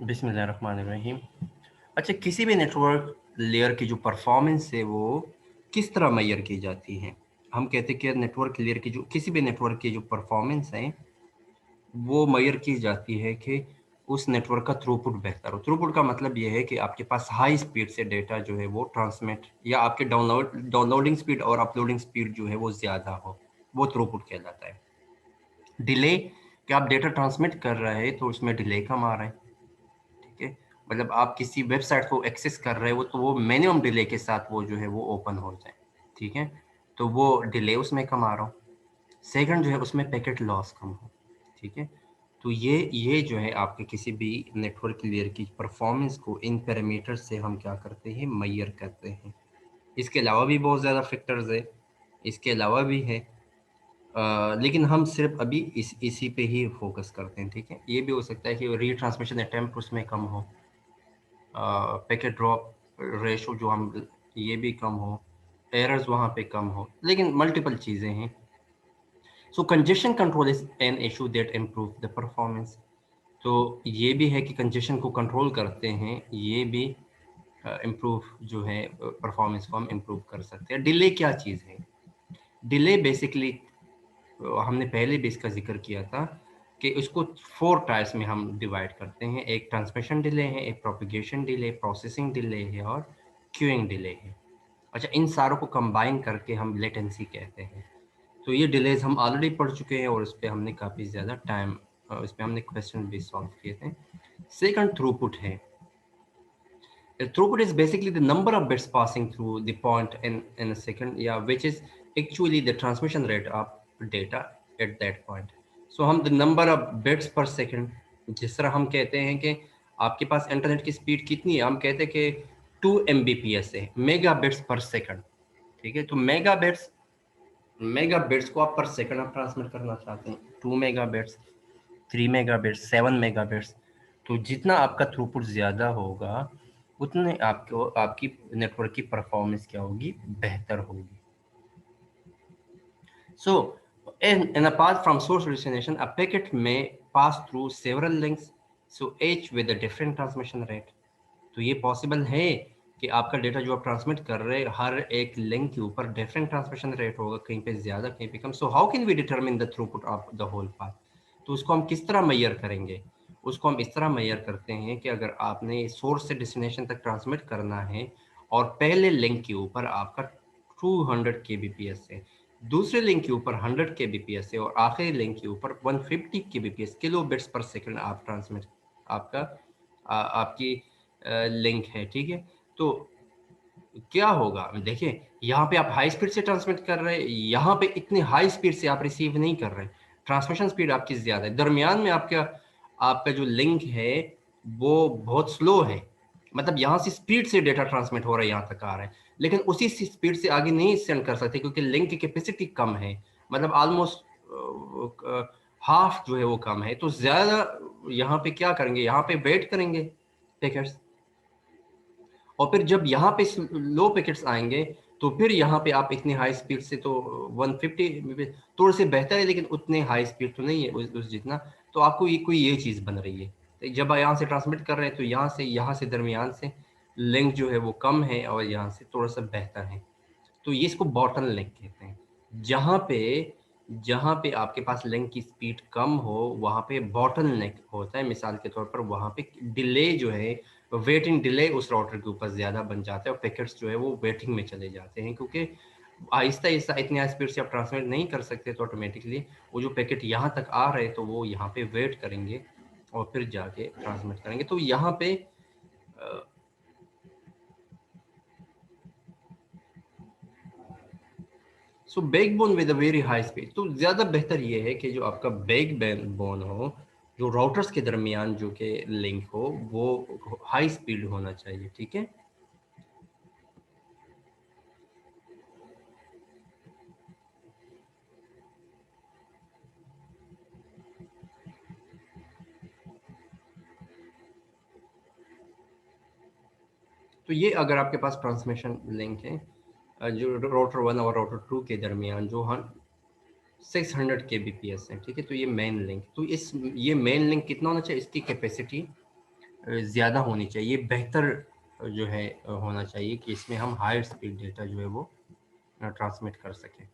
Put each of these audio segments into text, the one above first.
बिस्मिल्लाहिर्रहमानिर्रहीम। अच्छा, किसी भी नेटवर्क लेयर की जो परफॉर्मेंस है वो किस तरह मेजर की जाती है? हम कहते हैं कि नेटवर्क लेयर की जो किसी भी नेटवर्क की जो परफॉर्मेंस है वो मेजर की जाती है कि उस नेटवर्क का थ्रूपुट बेहतर हो। थ्रूपुट का मतलब ये है कि आपके पास हाई स्पीड से डेटा जो है वो ट्रांसमिट या आपके डाउनलोडिंग स्पीड और अपलोडिंग स्पीड जो है वो ज़्यादा हो, वो थ्रूपुट कहलाता है। डिले, कि आप डेटा ट्रांसमिट कर रहे हैं तो उसमें डिले कम आ रहा है। ठीक है, मतलब आप किसी वेबसाइट को एक्सेस कर रहे हो तो वो मिनिमम डिले के साथ वो जो है वो ओपन हो जाए। ठीक है, तो वो डिले उसमें कम आ रहा हो। सेकंड जो है उसमें पैकेट लॉस कम हो। ठीक है, तो ये जो है आपके किसी भी नेटवर्क लेयर की परफॉर्मेंस को इन पैरामीटर से हम क्या करते हैं, मेजर करते हैं। इसके अलावा भी बहुत ज़्यादा फैक्टर्स है, इसके अलावा भी है, लेकिन हम सिर्फ अभी इसी पे ही फोकस करते हैं। ठीक है, ये भी हो सकता है कि रीट्रांसमिशन अटेम्प्ट उसमें कम हो, पैकेट ड्रॉप रेशो जो हम ये भी कम हो, एरर्स वहाँ पे कम हो, लेकिन मल्टीपल चीज़ें हैं। So congestion control is an issue that improve the performance. तो ये भी है कि कंजेशन को कंट्रोल करते हैं, ये भी इम्प्रूव जो है परफॉर्मेंस को हम इम्प्रूव कर सकते हैं। डिले क्या चीज़ है? डिले बेसिकली हमने पहले भी इसका जिक्र किया था कि उसको 4 टाइप्स में हम डिवाइड करते हैं। एक ट्रांसमिशन डिले है, एक प्रोपेगेशन डिले, प्रोसेसिंग डिले है और क्यूइंग डिले है। अच्छा, इन सारों को कंबाइन करके हम लेटेंसी कहते हैं। तो ये डिलेज हम ऑलरेडी पढ़ चुके हैं और इस पे हमने काफ़ी ज़्यादा टाइम, इस पे हमने क्वेश्चन भी सॉल्व किए थे। सेकंड थ्रूपुट है। Throughput is basically the number of bits passing through the point in a second, yeah, which is actually the transmission rate of data at that point. So हम the number of bits per second, जिस तरह हम कहते हैं कि आपके पास internet की speed कितनी है, हम कहते हैं कि 2 Mbps है, मेगा बिट्स पर सेकंड। ठीक है, तो मेगा बिट्स को आप पर सेकंड आप ट्रांसमिट करना चाहते हैं, 2 मेगा बिट्स, 3 मेगाबिट्स, 7 मेगाबिट्स। तो जितना आपका थ्रूपुट ज़्यादा होगा उतने आपको आपकी नेटवर्क की परफॉर्मेंस क्या होगी, बेहतर होगी। सो and apart from source destination, a packet may pass through several links, so each with a different transmission rate. तो ये पॉसिबल है कि आपका डेटा जो आप ट्रांसमिट कर रहे हैं हर एक लिंक के ऊपर डिफरेंट ट्रांसमिशन रेट होगा, कहीं पे ज़्यादा कहीं पे कम। So how can we determine the throughput of the whole path? तो उसको हम किस तरह मेजर करेंगे? उसको हम इस तरह मेजर करते हैं कि अगर आपने सोर्स से डेस्टिनेशन तक ट्रांसमिट करना है और पहले लिंक के ऊपर आपका 200 केबीपीएस है, दूसरे लिंक के ऊपर 100 केबीपीएस है और आखिरी लिंक के ऊपर 150 केबीपीएस, किलो बिट्स पर सेकंड आप ट्रांसमिट, आपका आपकी लिंक है। ठीक है, तो क्या होगा, देखिए यहाँ पे आप हाई स्पीड से ट्रांसमिट कर रहे हैं, यहाँ पे इतनी हाई स्पीड से आप रिसीव नहीं कर रहे, ट्रांसमिशन स्पीड आपकी ज़्यादा है, दरमियान में आपका आपका जो लिंक है वो बहुत स्लो है। मतलब यहाँ से स्पीड से डेटा ट्रांसमिट हो रहा है, यहाँ तक आ रहा है, लेकिन उसी स्पीड से आगे नहीं सेंड कर सकते क्योंकि लिंक की कैपेसिटी कम है, मतलब ऑलमोस्ट हाफ जो है वो कम है। तो ज़्यादा यहाँ पे क्या करेंगे, यहाँ पे वेट करेंगे पैकेट्स, और फिर जब यहाँ पे लो पैकेट्स आएंगे तो फिर यहाँ पे आप इतनी हाई स्पीड से तो 150 थोड़े से बेहतर है, लेकिन उतने हाई स्पीड तो नहीं है उस जितना। तो आपको ये कोई ये चीज़ बन रही है, तो जब आप यहाँ से ट्रांसमिट कर रहे हैं तो यहाँ से दरमियान से लिंक जो है वो कम है और यहाँ से थोड़ा सा बेहतर है। तो ये इसको बॉटल नेक कहते हैं। जहाँ पे जहाँ पे आपके पास लिंक की स्पीड कम हो वहाँ पे बॉटल नेक होता है। मिसाल के तौर पर वहाँ पे डिले जो है, वेटिंग डिले उस राउटर के ऊपर ज़्यादा बन जाता है और पैकेट्स जो है वो वेटिंग में चले जाते हैं, क्योंकि आहिस्ता-आहिस्ता इतनी हाई स्पीड से आप ट्रांसमिट नहीं कर सकते, तो ऑटोमेटिकली वो जो पैकेट यहाँ तक आ रहे हैं तो वो यहाँ पे वेट करेंगे और फिर जाके ट्रांसमिट करेंगे। तो यहाँ पे uh, so backbone with a very high speed, तो ज़्यादा बेहतर ये है कि जो आपका बैकबोन हो, जो राउटर्स के दरमियान जो कि लिंक हो वो हाई स्पीड होना चाहिए। ठीक है, तो ये अगर आपके पास ट्रांसमिशन लिंक है, जो राउटर 1 और राउटर 2 के दरमियान जो 600 केबीपीएस है। ठीक है, तो ये मेन लिंक, तो इस ये मेन लिंक कितना होना चाहिए, इसकी कैपेसिटी ज़्यादा होनी चाहिए, बेहतर जो है होना चाहिए कि इसमें हम हायर स्पीड डेटा जो है वो ट्रांसमिट कर सकें।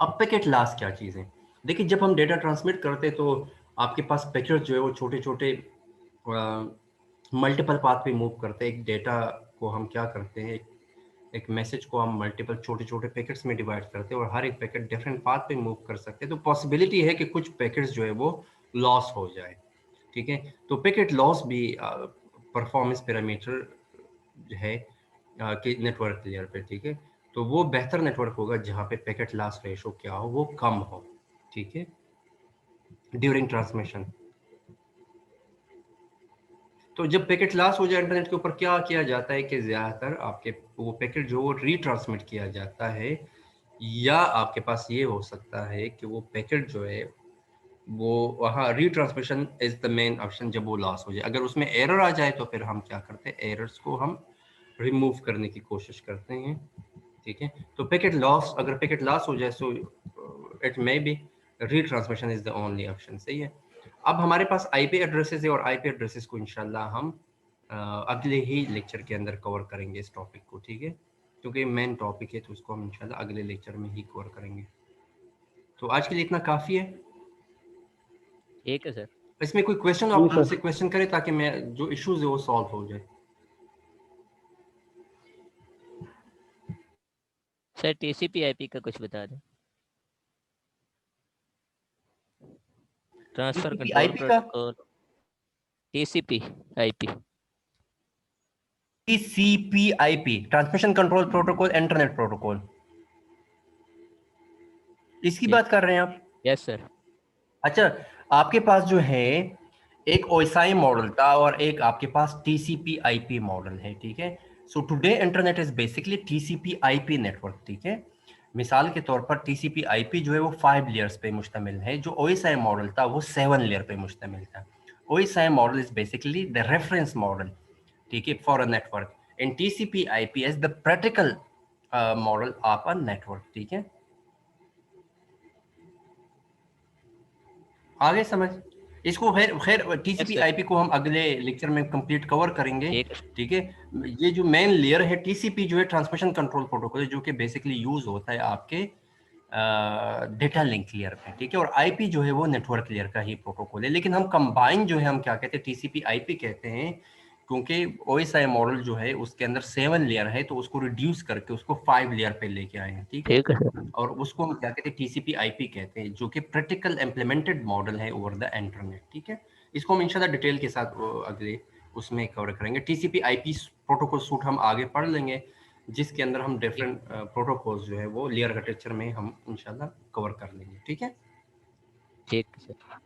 अब पैकेट लॉस क्या चीज़ है? देखिए, जब हम डेटा ट्रांसमिट करते हैं तो आपके पास पैकेट जो है वो छोटे-छोटे मल्टीपल पाथ पे मूव करते हैं। एक डेटा को हम क्या करते हैं, एक मैसेज को हम मल्टीपल छोटे-छोटे पैकेट्स में डिवाइड करते हैं और हर एक पैकेट डिफरेंट पाथ पे मूव कर सकते हैं। तो पॉसिबिलिटी है कि कुछ पैकेट्स जो है वो लॉस हो जाए, ठीक है? तो पैकेट लॉस भी परफॉर्मेंस पैरामीटर जो है कि नेटवर्क लेयर पे, ठीक है? तो वो बेहतर नेटवर्क होगा जहाँ पे पैकेट लॉस रेशो क्या हो, वो कम हो, ठीक है? During transmission. तो जब पैकेट लॉस हो जाए इंटरनेट के ऊपर, क्या किया जाता है कि ज़्यादातर आपके वो पैकेट जो वो रीट्रांसमिट किया जाता है, या आपके पास ये हो सकता है कि वो पैकेट जो है वो वहाँ retransmission is the main option जब वो लॉस हो जाए। अगर उसमें एरर आ जाए तो फिर हम क्या करते हैं, एरर्स को हम रिमूव करने की कोशिश करते हैं, ठीक है? तो पैकेट लॉस, अगर पैकेट लॉस हो जाए so it may be retransmission is the only option, सही है? अब हमारे पास आईपी एड्रेसेस है और आईपी एड्रेसेस को इंशाल्लाह हम अगले ही लेक्चर के अंदर कवर करेंगे इस टॉपिक को, ठीक है? क्योंकि मेन टॉपिक है तो उसको हम इंशाल्लाह अगले लेक्चर में ही कवर करेंगे। तो आज के लिए इतना काफ़ी है। ठीक है सर। इसमें कोई क्वेश्चन, आप मुझसे क्वेश्चन करें ताकि मैं जो इश्यूज है वो सॉल्व हो जाए। सर टीसीपी आईपी का कुछ बता दें। ट्रांसफर टीसीपी कंट्रोल आईपी का, protocol, TCP IP. TCP IP transmission control protocol, internet protocol, इसकी बात कर रहे हैं आप? Yes sir. अच्छा, आपके पास जो है एक ओएसआई मॉडल था और एक आपके पास टीसीपी आईपी मॉडल है, ठीक है? So today internet is basically TCP IP network, ठीक है? मिसाल के तौर पर टीसीपी आईपी जो है वो 5 लेयर्स पे मुश्तमिल है, जो ओएसआई मॉडल था वो 7 लेयर पे मुश्तमिल था। OSI model is basically the reference model, ठीक है, for a network, and TCP IP is the practical model of a network, ठीक है? आगे समझ? इसको खैर खैर यस टीसीपी सर। आईपी को हम अगले लेक्चर में कंप्लीट कवर करेंगे, ठीक है। ठीक है? ये जो मेन लेयर है टीसीपी जो है ट्रांसमिशन कंट्रोल प्रोटोकॉल, जो कि बेसिकली यूज होता है आपके डेटा लिंक लेयर पे, ठीक है? और आईपी जो है वो नेटवर्क लेयर का ही प्रोटोकॉल है, लेकिन हम कंबाइन जो है हम क्या कहते हैं, टीसीपी आईपी कहते हैं, क्योंकि ओएसआई मॉडल जो है उसके अंदर 7 लेयर है तो उसको रिड्यूस करके उसको 5 लेयर पे लेके आए हैं, ठीक है? ठीक है सर। और उसको हम क्या कहते हैं, टीसीपी आईपी कहते हैं, जो कि प्रैक्टिकल इम्प्लीमेंटेड मॉडल है ओवर द इंटरनेट, ठीक है? इसको हम इंशाल्लाह डिटेल के साथ अगले उसमें कवर करेंगे। टीसीपी आईपी प्रोटोकॉल सूट हम आगे पढ़ लेंगे, जिसके अंदर हम डिफरेंट प्रोटोकॉल्स जो है वो लेयर आर्किटेक्चर में हम इंशाल्लाह कवर कर लेंगे, ठीक है? ठीक है सर।